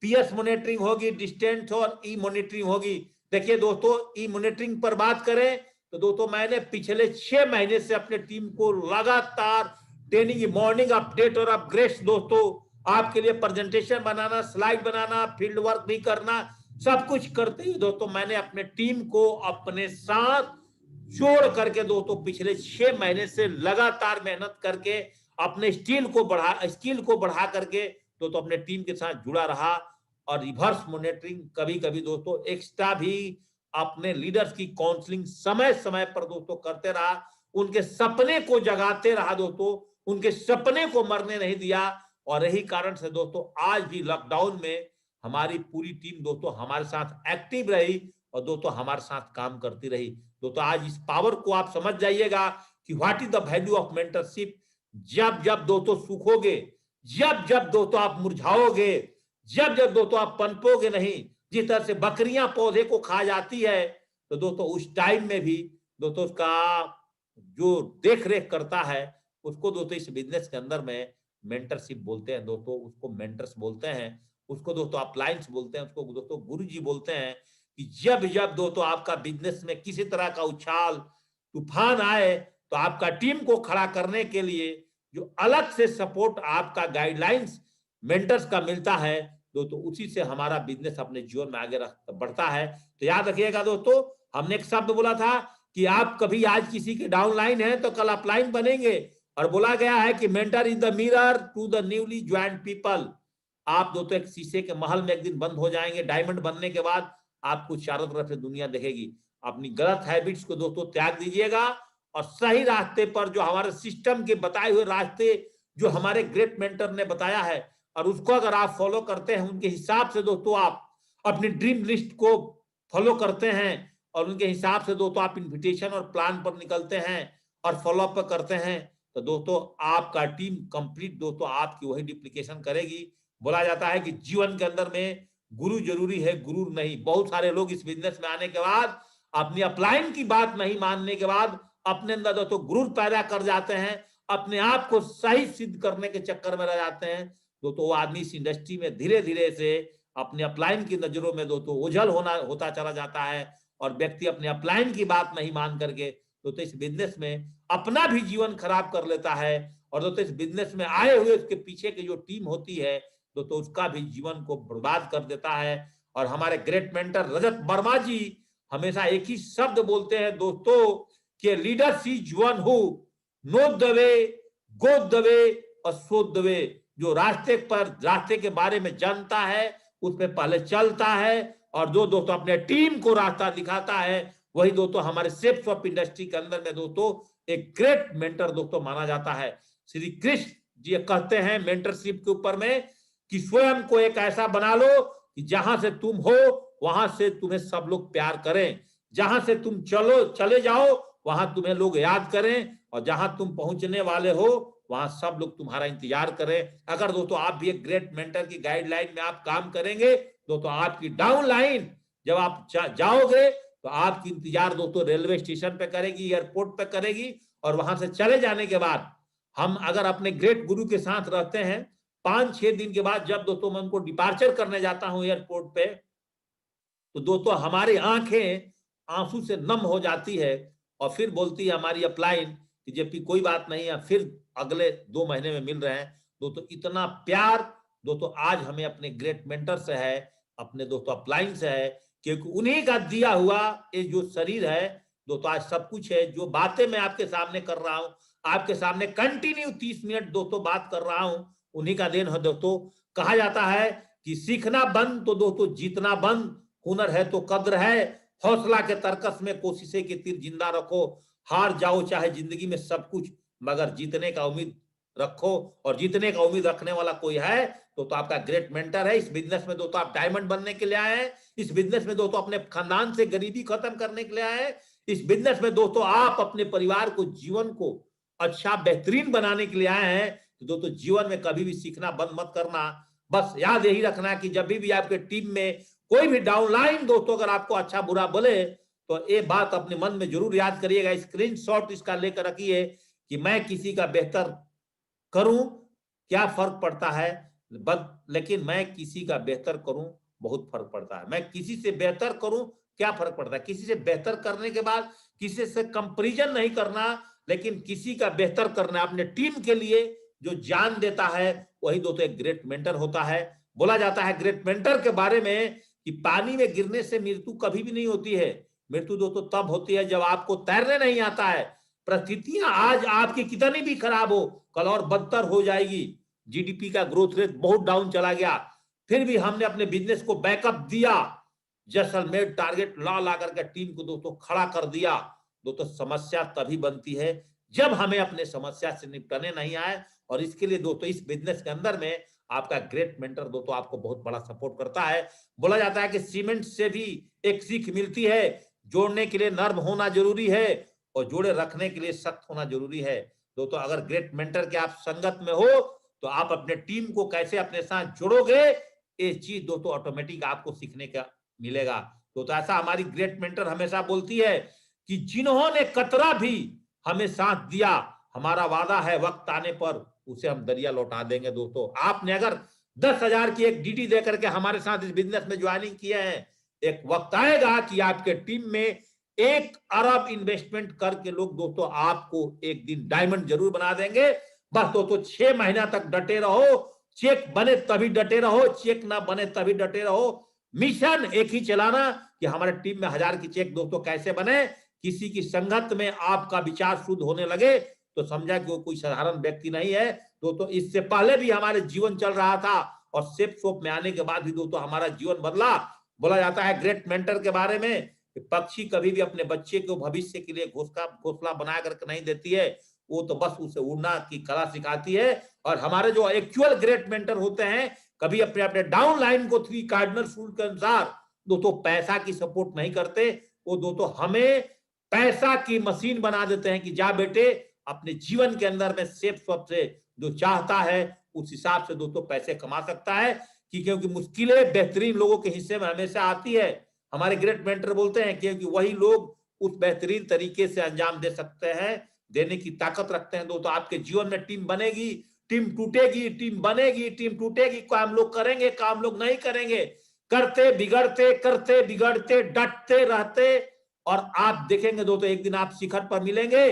पीएस मॉनिटरिंग होगी, डिस्टेंस और ई मॉनिटरिंग होगी। देखिए दोस्तों ई मॉनिटरिंग पर बात करें तो दोस्तों मैंने पिछले 6 महीने से अपने टीम को लगातार ट्रेनिंग, मॉर्निंग अपडेट और अपग्रेड दोस्तों, आपके लिए प्रेजेंटेशन बनाना, स्लाइड बनाना, फील्ड वर्क भी करना, सब कुछ करते ही दोस्तों मैंने अपने टीम को अपने साथ जोड़ करके दोस्तों पिछले 6 महीने से लगातार मेहनत करके अपने स्किल को बढ़ा करके दोस्तों अपने टीम के साथ जुड़ा रहा। और रिवर्स मॉनिटरिंग कभी कभी दोस्तों एक्स्ट्रा भी अपने लीडर्स की काउंसलिंग समय समय पर दोस्तों करते रहा, उनके सपने को जगाते रहा दोस्तों, उनके सपने को मरने नहीं दिया। और यही कारण से दोस्तों आज भी लॉकडाउन में हमारी पूरी टीम दोस्तों हमारे साथ एक्टिव रही और दोस्तों हमारे साथ काम करती रही। दोस्तों आज इस पावर को आप समझ जाइएगा कि what is the value of mentorship. जब जब दोस्तों सूखोगे, जब जब दोस्तों आप मुरझाओगे, जब जब दोस्तों आप पनपोगे नहीं, जिस तरह से बकरियां पौधे को खा जाती है, तो दोस्तों उस टाइम में भी दोस्तों उसका जो देख रेख करता है उसको दोस्तों इस बिजनेस के अंदर में मेंटरशिप बोलते हैं दोस्तों, उसको मेंटर्स बोलते हैं, उसको दोस्तों अपलाइंस बोलते हैं, उसको दोस्तों गुरुजी बोलते हैं। कि जब जब दोस्तों आपका बिजनेस में किसी तरह का उछाल तूफान आए तो आपका टीम को खड़ा करने के लिए जो अलग से सपोर्ट आपका गाइडलाइंस मेंटर्स का मिलता है दोस्तों, उसी से हमारा बिजनेस अपने जीवन में आगे बढ़ता है। तो याद रखिएगा दोस्तों, हमने एक शब्द बोला था कि आप कभी आज किसी के डाउनलाइन है तो कल अपलाइन बनेंगे। और बोला गया है कि mentor is the mirror to the newly joint people. आप दोस्तों एक शीशे के महल में एक दिन बंद हो जाएंगे, डायमंड बनने के बाद आपको चारों तरफ से दुनिया देखेगी। अपनी गलत हैबिट्स को दोस्तों त्याग दीजिएगा और सही रास्ते पर, जो हमारे सिस्टम के बताए हुए रास्ते जो हमारे ग्रेट मेंटर ने बताया है, और उसको अगर आप फॉलो करते हैं, उनके हिसाब से दोस्तों आप अपनी ड्रीम लिस्ट को फॉलो करते हैं और उनके हिसाब से दोस्तों आप इन्विटेशन और प्लान पर निकलते हैं और फॉलो अप करते हैं, तो दोस्तों आपका टीम कंप्लीट दोस्तों आपकी वही डिप्लीकेशन करेगी। बोला जाता है कि जीवन के अंदर में गुरु जरूरी है, गुरु नहीं। बहुत सारे लोग इस बिजनेस में आने के बाद अपनी अपलाइन की बात नहीं मानने के बाद अपने अंदर दोस्तों गुरूर पैदा कर जाते हैं, अपने आप को सही सिद्ध करने के चक्कर में रह जाते हैं। दोस्तों वो आदमी इस इंडस्ट्री में धीरे धीरे से अपने अपलाइन की नजरों में दोस्तों ओझल होता चला जाता है और व्यक्ति अपने अपलाइन की बात नहीं मान करके दोस्तों इस बिजनेस में अपना भी जीवन खराब कर लेता है। और दोस्तों इस बिजनेस में आए हुए उसके पीछे की जो टीम होती है दोस्तों उसका भी जीवन को बर्बाद कर देता है। और हमारे ग्रेट मेंटर रजत वर्मा जी हमेशा एक ही शब्द बोलते हैं दोस्तों कि leaders is one who know the way, go the way और शो द वे। जो रास्ते के बारे में जानता है उस पर पहले चलता है और जो दोस्तों अपने टीम को रास्ता दिखाता है वही दोस्तों हमारे शेप्स ऑफ इंडस्ट्री के अंदर में दोस्तों एक ग्रेट मेंटर दोस्तों माना जाता है। श्री कृष्ण जी कहते हैं मेंटरशिप के ऊपर में कि स्वयं को एक ऐसा बना लो कि जहां से तुम हो वहां से तुम्हें सब लोग प्यार करें। जहां से तुम चले जाओ वहां तुम्हें लोग याद करें, और जहां तुम पहुंचने वाले हो वहां सब लोग तुम्हारा इंतजार करें। अगर दोस्तों आप भी एक ग्रेट मेंटर की गाइडलाइन में आप काम करेंगे दोस्तों, आपकी डाउन लाइन जब आप जाओगे तो आपकी इंतजार दोस्तों रेलवे स्टेशन पे करेगी, एयरपोर्ट पे करेगी, और वहां से चले जाने के बाद हम अगर अपने ग्रेट गुरु के साथ रहते हैं, 5-6 दिन के बाद जब दोस्तों मैं उनको डिपार्चर करने जाता हूं एयरपोर्ट पे, तो दोस्तों हमारी आंखें आंसू से नम हो जाती है, और फिर बोलती है हमारी अपलाइन कि जेपी कोई बात नहीं है, फिर अगले 2 महीने में मिल रहे हैं। दोस्तों इतना प्यार दोस्तों आज हमें अपने ग्रेट मेंटर से है, अपने दोस्तों अपलाइन से है, क्योंकि उन्हीं का दिया हुआ ये जो शरीर है दोस्तों आज सब कुछ है। जो बातें मैं आपके सामने कर रहा हूं, आपके सामने कंटिन्यू 30 मिनट दोस्तों बात कर रहा हूं, उन्हीं का देन है दोस्तों। कहा जाता है कि सीखना बंद तो दोस्तों जीतना बंद, हुनर है तो कद्र है, हौसला के तरकस में कोशिशें के तीर जिंदा रखो, हार जाओ चाहे जिंदगी में सब कुछ, मगर जीतने का उम्मीद रखो, और जीतने का उम्मीद रखने वाला कोई है तो आपका ग्रेट मेंटर है। इस बिजनेस में दोस्तों आप डायमंड बनने के लिए आए हैं, इस बिजनेस में दोस्तों अपने खानदान से गरीबी खत्म करने के लिए आए हैं, इस बिजनेस में दोस्तों आप अपने परिवार को, जीवन को अच्छा बेहतरीन बनाने के लिए आए हैं। तो दोस्तों जीवन में कभी भी सीखना बंद मत करना। बस याद यही रखना कि जब भी आपके टीम में कोई भी डाउनलाइन दोस्तों अगर आपको अच्छा बुरा बोले तो ये बात अपने मन में जरूर याद करिएगा, स्क्रीनशॉट इसका लेकर रखिए कि मैं किसी का बेहतर करूं क्या फर्क पड़ता है, लेकिन मैं किसी का बेहतर करूं बहुत फर्क पड़ता है। मैं किसी से बेहतर करूं क्या फर्क पड़ता है, किसी से बेहतर करने के बाद किसी से कंपैरिजन नहीं करना, लेकिन किसी का बेहतर करना अपने टीम के लिए जो जान देता है वही दोस्तों एक ग्रेट मेंटर होता है। बोला जाता है ग्रेट मेंटर के बारे में कि पानी में गिरने से मृत्यु कभी भी नहीं होती है, मृत्यु दोस्तों तब होती है जब आपको तैरने नहीं आता है। परिस्थितियां आज आपकी कितनी भी खराब हो कल और बदतर हो जाएगी। जीडीपी का ग्रोथ रेट बहुत डाउन चला गया, फिर भी हमने अपने बिजनेस को बैकअप दिया, जैसलमेर टारगेट ला करके टीम को दोस्तों खड़ा कर दिया। दोस्तों समस्या तभी बनती है जब हमें अपने समस्या से निपटने नहीं आए, और इसके लिए दोस्तों इस बिजनेस के अंदर में आपका ग्रेट मेंटर दोस्तों आपको बहुत बड़ा सपोर्ट करता है। बोला जाता है कि सीमेंट से भी एक सीख मिलती है, जोड़ने के लिए नर्म होना जरूरी है और जोड़े रखने के लिए सख्त होना जरूरी है। दोस्तों अगर ग्रेट मेंटर के आप संगत में हो तो आप अपने टीम को कैसे अपने साथ जोड़ोगे, ये चीज दोस्तों ऑटोमेटिक आपको सीखने का मिलेगा। तो ऐसा हमारी ग्रेट मेंटर हमेशा बोलती है कि जिन्होंने कतरा भी हमें साथ दिया, हमारा वादा है वक्त आने पर उसे हम दरिया लौटा देंगे। दोस्तों आपने अगर 10,000 की एक डीडी देकर के हमारे साथ इस बिजनेस में ज्वाइनिंग किए हैं, एक वक्त आएगा कि आपके टीम में 1 अरब इन्वेस्टमेंट करके लोग दोस्तों आपको एक दिन डायमंड जरूर बना देंगे। बस दोस्तों 6 महीना तक डटे रहो, चेक बने तभी डटे रहो, चेक ना बने तभी डटे रहो। मिशन एक ही चलाना कि हमारे टीम में 1000 की चेक दोस्तों कैसे बने। किसी की संगत में आपका विचार शुद्ध होने लगे तो समझा कि वो कोई साधारण व्यक्ति नहीं है। दोस्तों इससे पहले भी हमारे जीवन चल रहा था और सेप सोप में आने के बाद भी दोस्तों हमारा जीवन बदला। बोला जाता है ग्रेट मेंटर के बारे में कि पक्षी कभी भी अपने बच्चे को भविष्य के लिए घोंसला बना करके नहीं देती है, वो तो बस उसे उड़ना की कला सिखाती है। और हमारे जो एक्चुअल ग्रेट मेंटर होते हैं कभी अपने अपने डाउन लाइन को 3 कार्डिनल रूल के अनुसार दोस्तों पैसा की सपोर्ट नहीं करते, वो दोस्तों हमें पैसा की मशीन बना देते हैं कि जा बेटे अपने जीवन के अंदर में सेफ स्वप से जो चाहता है उस हिसाब से दोस्तों पैसे कमा सकता है। कि क्योंकि मुश्किलें बेहतरीन लोगों के हिस्से में हमेशा आती है। हमारे ग्रेट मेंटर बोलते हैं क्योंकि वही लोग उस बेहतरीन तरीके से अंजाम दे सकते हैं, देने की ताकत रखते हैं। दोस्तों आपके जीवन में टीम बनेगी, टीम टूटेगी, टीम बनेगी, टीम टूटेगी, काम लोग करेंगे, काम लोग नहीं करेंगे, करते बिगड़ते डटते रहते, और आप देखेंगे दोस्तों एक दिन आप शिखर पर मिलेंगे।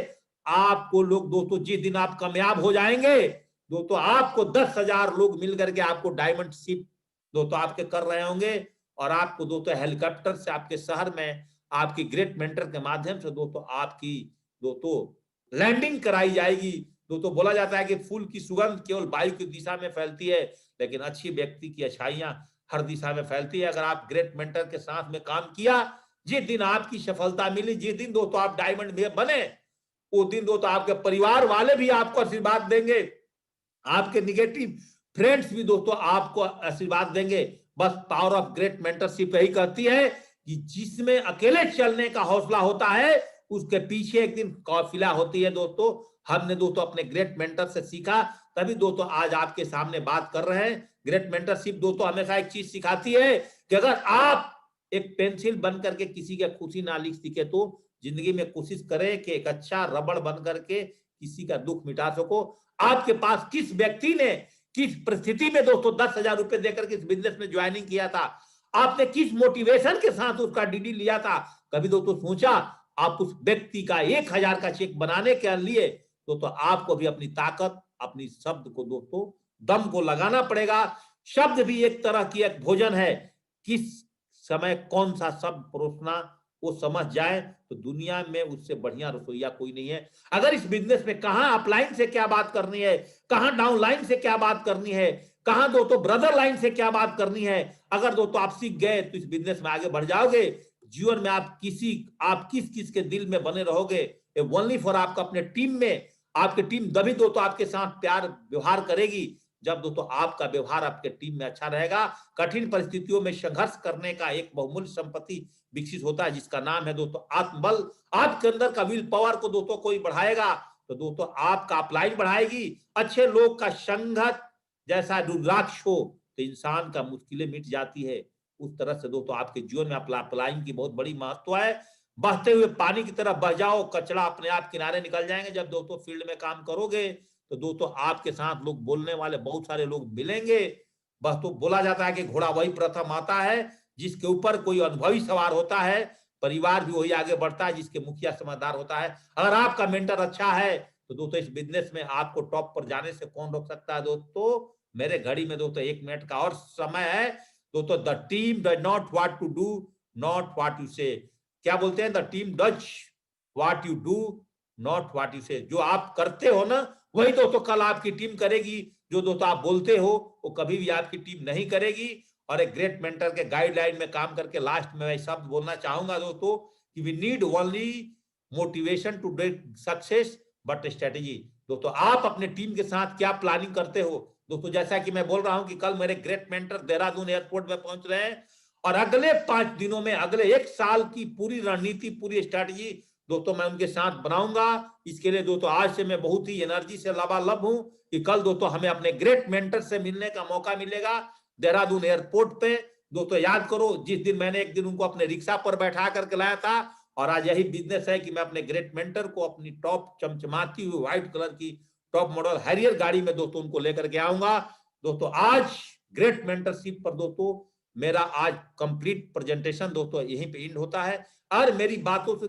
आपको लोग दोस्तों जिस दिन आप कामयाब हो जाएंगे दोस्तों आपको 10,000 लोग मिलकर के आपको डायमंड शिप दोस्तों आपके कर रहे होंगे, और आपको दोस्तों हेलीकॉप्टर से आपके शहर में आपकी ग्रेट मेंटर के माध्यम से दोस्तों आपकी दोस्तों लैंडिंग कराई जाएगी। दोस्तों बोला जाता है कि फूल की सुगंध केवल वायु की दिशा में फैलती है, लेकिन अच्छी व्यक्ति की अच्छाइयां हर दिशा में फैलती है। अगर आप ग्रेट मेंटर के साथ में काम किया, जिस दिन आपकी सफलता मिली, जिस दिन दोस्तों आप डायमंड में बने, उस दिन दोस्तों आपके परिवार वाले भी आपको आशीर्वाद देंगे, आपके निगेटिव फ्रेंड्स भी दोस्तों आपको आशीर्वाद देंगे। बस पावर ऑफ ग्रेट मेंटरशिप यही कहती है कि जिसमें अकेले चलने का हौसला होता है उसके पीछे एक दिन काफिला होती है दोस्तों। हमने दोस्तों अपने ग्रेट मेंटर से सीखा, तभी दोस्तों आज आपके सामने बात कर रहे हैं। ग्रेट मेंटरशिप दोस्तों हमेशा एक चीज सिखाती है कि अगर आप एक पेंसिल बन करके किसी का खुशी ना लिख सके तो जिंदगी में कोशिश करें कि एक अच्छा रबड़ बन करके किसी का दुख मिटा सको। आपके पास किस व्यक्ति ने किस परिस्थिति में दोस्तों 10,000 रुपए देकर के इस बिजनेस में ज्वाइनिंग किया था, आपने किस मोटिवेशन के साथ उसका डीडी लिया था, कभी दोस्तों सोचा आप उस व्यक्ति का 1,000 का चेक बनाने के लिए दोस्तों आपको भी अपनी ताकत अपनी शब्द को दोस्तों दम को लगाना पड़ेगा। शब्द भी एक तरह की एक भोजन है, किस समय कौन सा शब्द परोसना वो समझ जाए तो दुनिया में उससे बढ़िया रसोईया कोई नहीं है। अगर इस बिजनेस में कहां अपलाइन से क्या बात करनी है, कहां डाउन लाइन से क्या बात करनी है, कहां दोस्तों ब्रदर लाइन से क्या बात करनी है, अगर दोस्तों आप सीख गए तो इस बिजनेस में आगे बढ़ जाओगे। जीवन में आप किस किस के दिल में बने रहोगे, ओनली फॉर आपका अपने टीम में। आपकी टीम तभी दोस्तों आपके साथ प्यार व्यवहार करेगी जब दोस्तों आपका व्यवहार आपके टीम में अच्छा रहेगा। कठिन परिस्थितियों में संघर्ष करने का एक बहुमूल्य संपत्ति विकसित होता है जिसका नाम है दोस्तों आत्मबल। आपके अंदर का विल पावर को दोस्तों कोई बढ़ाएगा तो दोस्तों आपका अपलाइन बढ़ाएगी। अच्छे लोग का संगत जैसा रुद्राक्ष हो तो इंसान का मुश्किलें मिट जाती है। उस तरह से दोस्तों आपके जीवन में अपलाइन की बहुत बड़ी महत्व है। बहते हुए पानी की तरफ बह जाओ, कचरा अपने आप किनारे निकल जाएंगे। जब दोस्तों फील्ड में काम करोगे तो दोस्तों आपके साथ लोग बोलने वाले बहुत सारे लोग मिलेंगे। बस तो बोला जाता है कि घोड़ा वही प्रथम आता है जिसके ऊपर कोई अनुभवी सवार होता है, परिवार भी वही आगे बढ़ता है जिसके मुखिया समझदार होता है। अगर आपका मेंटर अच्छा है तो दोस्तों इस बिजनेस में आपको टॉप पर जाने से कौन रोक सकता है। दोस्तों मेरे घड़ी में दोस्तों 1 मिनट का और समय है। दोस्तों the team does not what to do, not what you say. क्या बोलते हैं, the team does what you do not what you say. जो आप करते हो ना वही दोस्तों कल आपकी टीम करेगी। जो दोस्तों आप बोलते हो वो कभी भी आपकी टीम नहीं करेगी। और एक ग्रेट मेंटर के गाइडलाइन में काम करके लास्ट में मैं शब्द बोलना चाहूंगा दोस्तों कि we need only motivation to get success but strategy. दोस्तों आप अपने टीम के साथ क्या प्लानिंग करते हो। दोस्तों जैसा कि मैं बोल रहा हूं कि कल मेरे ग्रेट मेंटर देहरादून एयरपोर्ट में पहुंच रहे हैं और अगले 5 दिनों में अगले 1 साल की पूरी रणनीति पूरी स्ट्रेटेजी दोस्तों मैं उनके साथ बनाऊंगा। इसके लिए दोस्तों आज से मैं बहुत ही एनर्जी से लबालब हूं कि कल दोस्तों हमें अपने ग्रेट मेंटर से मिलने का मौका मिलेगा देहरादून एयरपोर्ट पे। दोस्तों याद करो जिस दिन मैंने एक दिन उनको अपने रिक्शा पर बैठा करके लाया था और आज यही बिजनेस है कि मैं अपने ग्रेट मेंटर को अपनी टॉप चमचमाती हुई व्हाइट कलर की टॉप मॉडल हैरियर गाड़ी में दोस्तों उनको लेकर के आऊंगा। दोस्तों आज ग्रेट मेंटरशिप पर दोस्तों मेरा आज कंप्लीट प्रेजेंटेशन दोस्तों यहीं पे एंड होता है। और मेरी बातों से